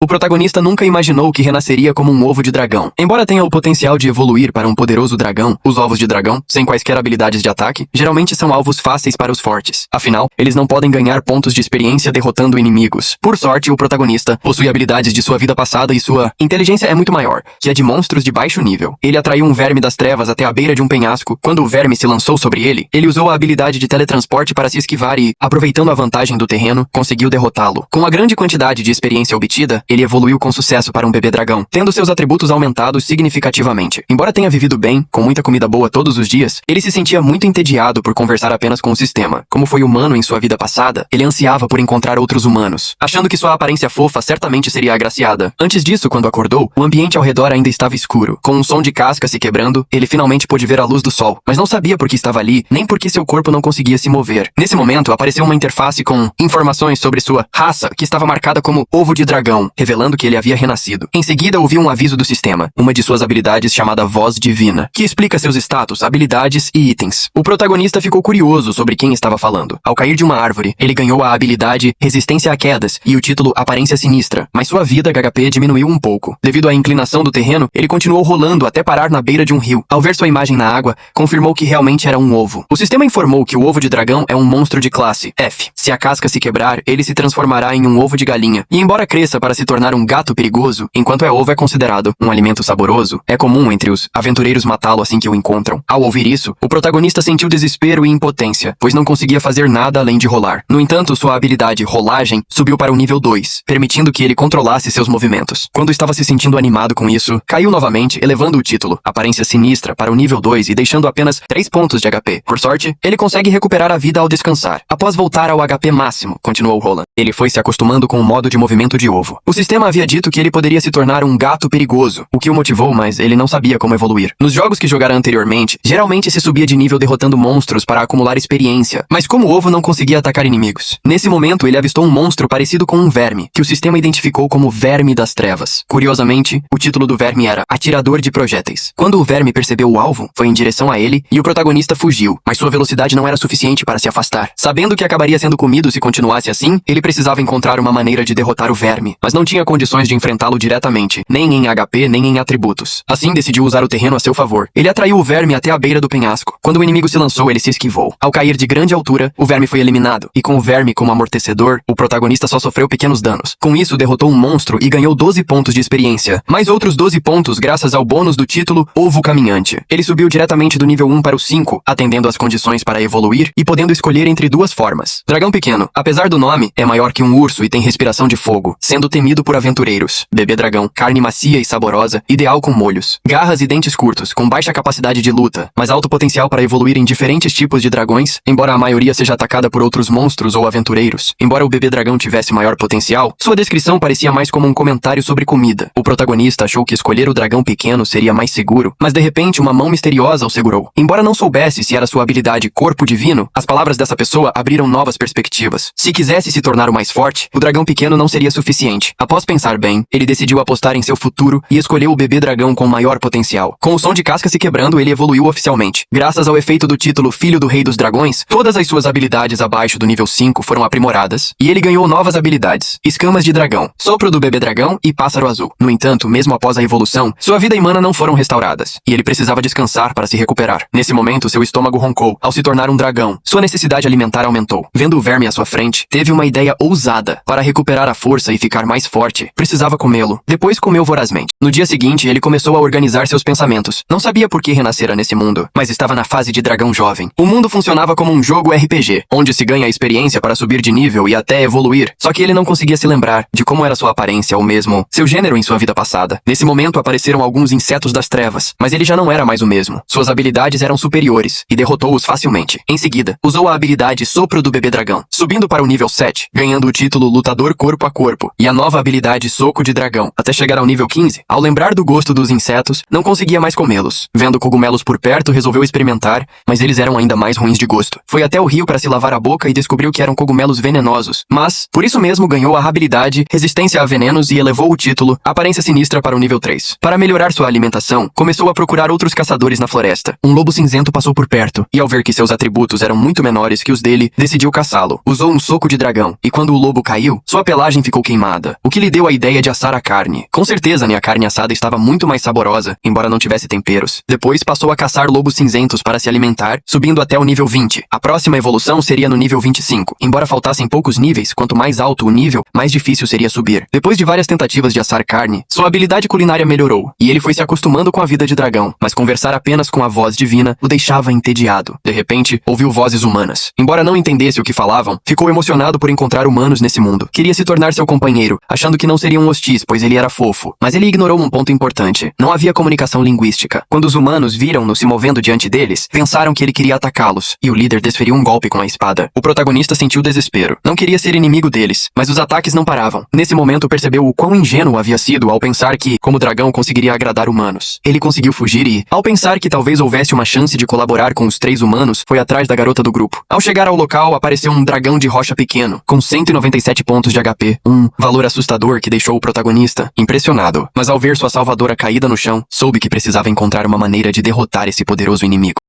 O protagonista nunca imaginou que renasceria como um ovo de dragão. Embora tenha o potencial de evoluir para um poderoso dragão, os ovos de dragão, sem quaisquer habilidades de ataque, geralmente são alvos fáceis para os fortes. Afinal, eles não podem ganhar pontos de experiência derrotando inimigos. Por sorte, o protagonista possui habilidades de sua vida passada e sua inteligência é muito maior, que é de monstros de baixo nível. Ele atraiu um verme das trevas até a beira de um penhasco. Quando o verme se lançou sobre ele, ele usou a habilidade de teletransporte para se esquivar e, aproveitando a vantagem do terreno, conseguiu derrotá-lo. Com a grande quantidade de experiência obtida, ele evoluiu com sucesso para um bebê dragão, tendo seus atributos aumentados significativamente. Embora tenha vivido bem, com muita comida boa todos os dias, ele se sentia muito entediado por conversar apenas com o sistema. Como foi humano em sua vida passada, ele ansiava por encontrar outros humanos, achando que sua aparência fofa certamente seria agraciada. Antes disso, quando acordou, o ambiente ao redor ainda estava escuro. Com um som de casca se quebrando, ele finalmente pôde ver a luz do sol, mas não sabia por que estava ali, nem por que seu corpo não conseguia se mover. Nesse momento, apareceu uma interface com informações sobre sua raça, que estava marcada como ovo de dragão, revelando que ele havia renascido. Em seguida, ouviu um aviso do sistema, uma de suas habilidades chamada Voz Divina, que explica seus status, habilidades e itens. O protagonista ficou curioso sobre quem estava falando. Ao cair de uma árvore, ele ganhou a habilidade Resistência a Quedas e o título Aparência Sinistra, mas sua vida HP diminuiu um pouco. Devido à inclinação do terreno, ele continuou rolando até parar na beira de um rio. Ao ver sua imagem na água, confirmou que realmente era um ovo. O sistema informou que o ovo de dragão é um monstro de classe F. Se a casca se quebrar, ele se transformará em um ovo de galinha. E embora cresça para se tornar um gato perigoso, enquanto ovo é considerado um alimento saboroso, é comum entre os aventureiros matá-lo assim que o encontram. Ao ouvir isso, o protagonista sentiu desespero e impotência, pois não conseguia fazer nada além de rolar. No entanto, sua habilidade Rolagem subiu para o nível 2, permitindo que ele controlasse seus movimentos. Quando estava se sentindo animado com isso, caiu novamente, elevando o título Aparência Sinistra para o nível 2 e deixando apenas 3 pontos de HP. Por sorte, ele consegue recuperar a vida ao descansar. Após voltar ao HP máximo, continuou Roland, ele foi se acostumando com o modo de movimento de ovo. O sistema havia dito que ele poderia se tornar um gato perigoso, o que o motivou, mas ele não sabia como evoluir. Nos jogos que jogara anteriormente, geralmente se subia de nível derrotando monstros para acumular experiência, mas como o ovo não conseguia atacar inimigos. Nesse momento, ele avistou um monstro parecido com um verme, que o sistema identificou como Verme das Trevas. Curiosamente, o título do verme era Atirador de Projéteis. Quando o verme percebeu o alvo, foi em direção a ele e o protagonista fugiu, mas sua velocidade não era suficiente para se afastar. Sabendo que acabaria sendo comido se continuasse assim, ele precisava encontrar uma maneira de derrotar o verme, mas não tinha condições de enfrentá-lo diretamente, nem em HP, nem em atributos. Assim, decidiu usar o terreno a seu favor. Ele atraiu o verme até a beira do penhasco. Quando o inimigo se lançou, ele se esquivou. Ao cair de grande altura, o verme foi eliminado, e com o verme como amortecedor, o protagonista só sofreu pequenos danos. Com isso, derrotou um monstro e ganhou 12 pontos de experiência, mais outros 12 pontos graças ao bônus do título Ovo Caminhante. Ele subiu diretamente do nível 1 para o 5, atendendo às condições para evoluir e podendo escolher entre duas formas. Dragão pequeno, apesar do nome, é maior que um urso e tem respiração de fogo, sendo temido por aventureiros. Bebê dragão, carne macia e saborosa, ideal com molhos. Garras e dentes curtos, com baixa capacidade de luta, mas alto potencial para evoluir em diferentes tipos de dragões, embora a maioria seja atacada por outros monstros ou aventureiros. Embora o bebê dragão tivesse maior potencial, sua descrição parecia mais como um comentário sobre comida. O protagonista achou que escolher o dragão pequeno seria mais seguro, mas de repente uma mão misteriosa o segurou. Embora não soubesse se era sua habilidade Corpo Divino, as palavras dessa pessoa abriram novas perspectivas. Se quisesse se tornar o mais forte, o dragão pequeno não seria suficiente. Após pensar bem, ele decidiu apostar em seu futuro e escolheu o bebê dragão com maior potencial. Com o som de casca se quebrando, ele evoluiu oficialmente. Graças ao efeito do título Filho do Rei dos Dragões, todas as suas habilidades abaixo do nível 5 foram aprimoradas, e ele ganhou novas habilidades: Escamas de Dragão, Sopro do Bebê Dragão e Pássaro Azul. No entanto, mesmo após a evolução, sua vida e mana não foram restauradas, e ele precisava descansar para se recuperar. Nesse momento, seu estômago roncou. Ao se tornar um dragão, sua necessidade alimentar aumentou. Vendo o verme à sua frente, teve uma ideia ousada. Para recuperar a força e ficar mais forte, precisava comê-lo. Depois comeu vorazmente. No dia seguinte, ele começou a organizar seus pensamentos. Não sabia por que renascera nesse mundo, mas estava na fase de dragão jovem. O mundo funcionava como um jogo RPG, onde se ganha experiência para subir de nível e até evoluir. Só que ele não conseguia se lembrar de como era sua aparência ou mesmo seu gênero em sua vida passada. Nesse momento apareceram alguns insetos das trevas, mas ele já não era mais o mesmo. Suas habilidades eram superiores e derrotou-os facilmente. Em seguida, usou a habilidade Sopro do Bebê Dragão, subindo para o nível 7, ganhando o título Lutador Corpo a Corpo e a nova habilidade Soco de Dragão, até chegar ao nível 15. Ao lembrar do gosto dos insetos, não conseguia mais comê-los. Vendo cogumelos por perto, resolveu experimentar, mas eles eram ainda mais ruins de gosto. Foi até o rio para se lavar a boca e descobriu que eram cogumelos venenosos, mas, por isso mesmo, ganhou a habilidade Resistência a Venenos e elevou o título Aparência Sinistra para o nível 3. Para melhorar sua alimentação, começou a procurar outros caçadores na floresta. Um lobo cinzento passou por perto, e ao ver que seus atributos eram muito menores que os dele, decidiu caçá-lo. Usou um soco de dragão, e quando o lobo caiu, sua pelagem ficou queimada, o o que lhe deu a ideia de assar a carne. Com certeza, a carne assada estava muito mais saborosa, embora não tivesse temperos. Depois passou a caçar lobos cinzentos para se alimentar, subindo até o nível 20. A próxima evolução seria no nível 25. Embora faltassem poucos níveis, quanto mais alto o nível, mais difícil seria subir. Depois de várias tentativas de assar carne, sua habilidade culinária melhorou, e ele foi se acostumando com a vida de dragão, mas conversar apenas com a voz divina o deixava entediado. De repente, ouviu vozes humanas. Embora não entendesse o que falavam, ficou emocionado por encontrar humanos nesse mundo. Queria se tornar seu companheiro, achando que não seriam hostis, pois ele era fofo. Mas ele ignorou um ponto importante. Não havia comunicação linguística. Quando os humanos viram-no se movendo diante deles, pensaram que ele queria atacá-los, e o líder desferiu um golpe com a espada. O protagonista sentiu desespero. Não queria ser inimigo deles, mas os ataques não paravam. Nesse momento percebeu o quão ingênuo havia sido ao pensar que, como dragão, conseguiria agradar humanos. Ele conseguiu fugir e, ao pensar que talvez houvesse uma chance de colaborar com os 3 humanos, foi atrás da garota do grupo. Ao chegar ao local, apareceu um dragão de rocha pequeno, com 197 pontos de HP, um valor assustador que deixou o protagonista impressionado. Mas ao ver sua salvadora caída no chão, soube que precisava encontrar uma maneira de derrotar esse poderoso inimigo.